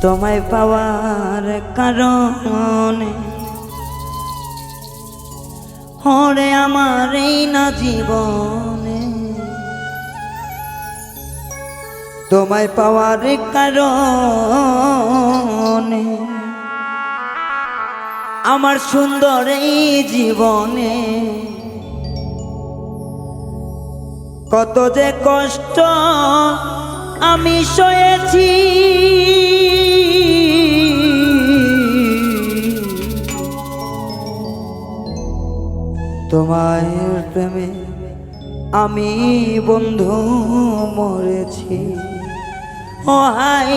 তোমায় পাওয়ার কারণে হরে আমার এই না জীবনে, তোমায় পাওয়ার কারণে আমার সুন্দর এই জীবনে কত যে কষ্ট আমি সয়েছি। তোমার প্রেমে আমি বন্ধু মরেছি। ও হাই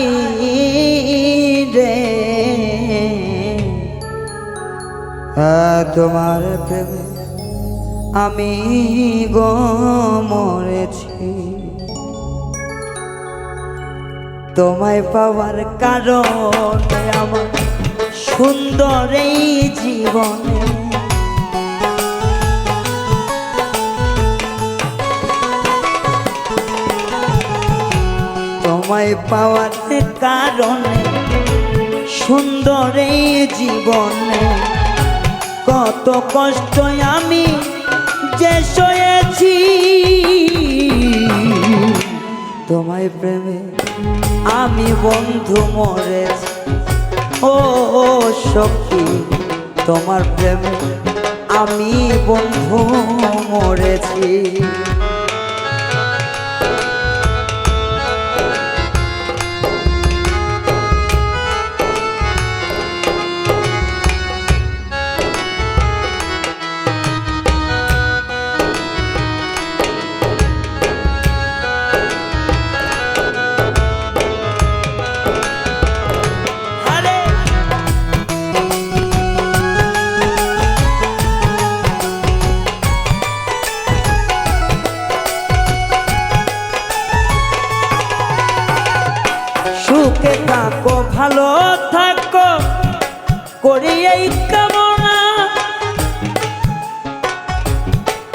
রে, তোমার প্রেমে আমি গো মরেছি। তোমায় পাওয়ার কারণে আমার সুন্দর এই জীবনে তোমায় পাওয়ার কারণে সুন্দর এই জীবনে কত কষ্ট আমি যে সয়েছি। তোমায় প্রেমে আমি বন্ধু মরেছি। ও সখী, তোমার প্রেমে আমি বন্ধু মরেছি। সুখে থাকো, ভালো থাকো, করি এই কামনা।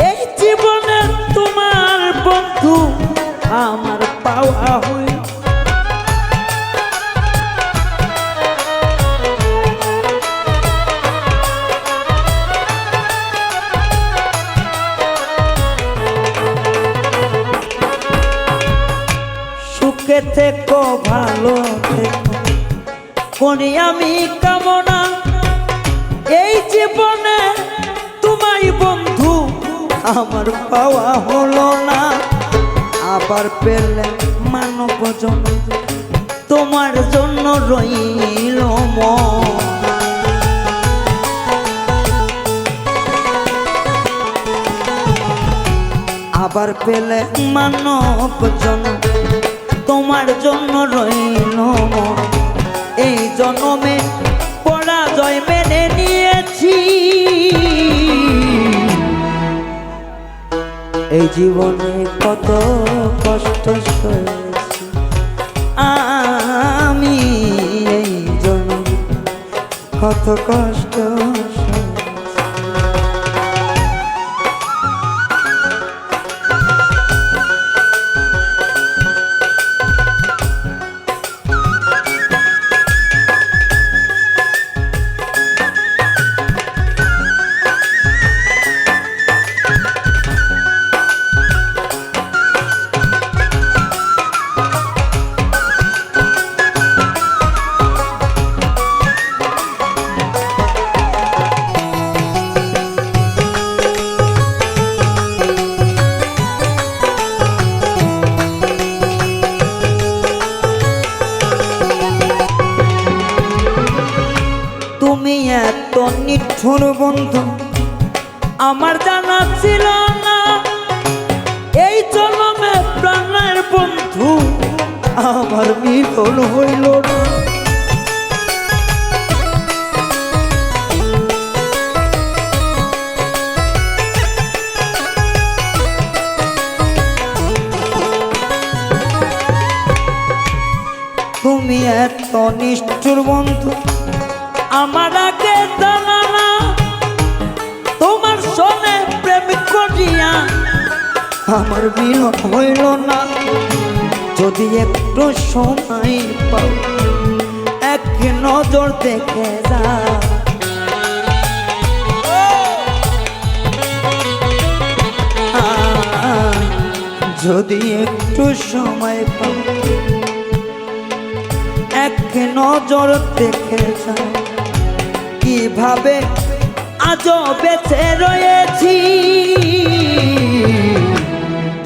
এই জীবনে তোমার বন্ধু আমার পাওয়া হই। সুখে থেকো, ভালো থেকো, করি আমি কামনা। এই জীবনে তোমায় বন্ধু আমার পাওয়া হলো না। আবার পেলে মানব জন্য তোমার জন্য রইল মন। আবার পেলে মানব জন্য তোমার জন্য রইল মন। এই জন্মে পরাজয় মেনে নিয়েছি। এই জীবনে কত কষ্ট সয়েছি আমি। এই জন্মে কত কষ্ট এত নিষ্ঠুর বন্ধু আমার জানা ছিল না। এই জন্মে প্রাণের বন্ধু আমার মিলন হইল না। তুমি এত নিষ্ঠুর বন্ধু আমার আগে জানা না। তোমার সনে প্রেম করিয়া আমার মিলন হইল না। যদি একটু সময় পাও এক নজর দেখে যা। যদি একটু সময় পাও এক নজর দেখে যা, কিভাবে আজও বেঁচে রয়েছি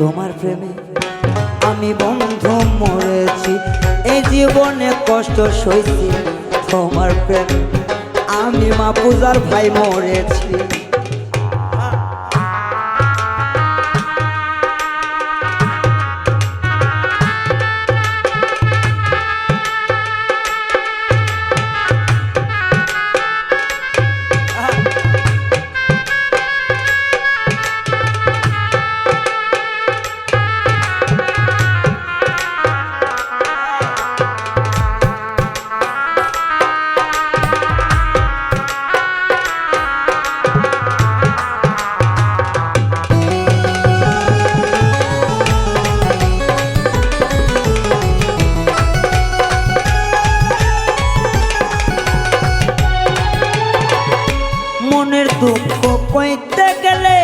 তোমার প্রেমে আমি বন্ধু মরেছি। এই জীবনে কষ্ট সইছি তোমার প্রেমে আমি মাহফুজার ভাই মরেছি। মনের দুঃখ কইতে গেলে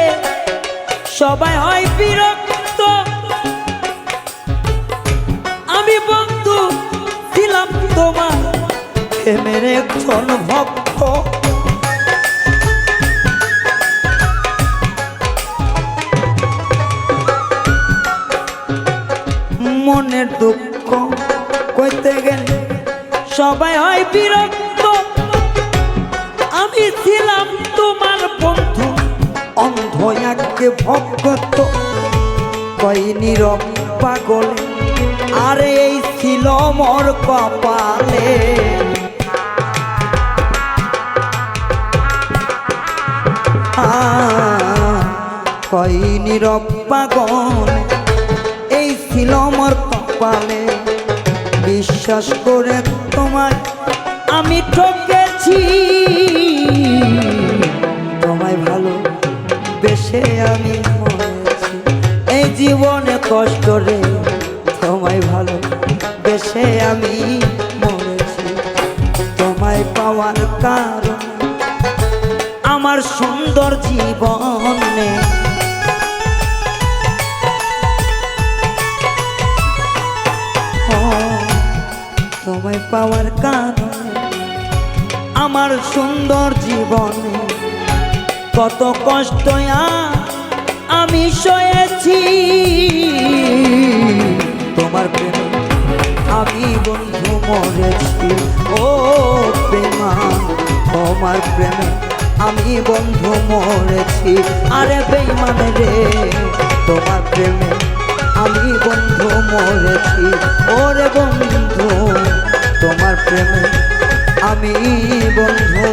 সবাই হয় বিরক্ত, আমি বন্ধু ছিলাম তোমার প্রেমের একজন ভক্ত। মনের দুঃখ কইতে গেলে সবাই হয় বিরক্ত, আমি ছিলাম তোমার বন্ধু অন্ধ এক ভক্ত। কই নীরব পাগলে আর এই ছিল মোর কপালে। কই নীরব পাগলে এই ছিল মোর কপালে। বিশ্বাস করে তোমার আমি ঠকেছি, তোমায় ভালো বেশে আমি মরেছি। এই জীবনে কষ্ট রে তোমায় ভালো বেশে আমি মরেছি। তোমায় পাওয়ার কারণ আমার সুন্দর জীবনে তোমায় পাওয়ার কারণে আমার সুন্দর জীবনে কত কষ্ট আমি সয়েছি। তোমার প্রেমে আমি বন্ধু মরেছি। ও প্রেমা তোমার প্রেমে আমি বন্ধু মরেছি। আরে বেঈমান রে তোমার প্রেমে আমি বন্ধু মরেছি। ওরে বন্ধু তোমার প্রেমে আমি বন্ধু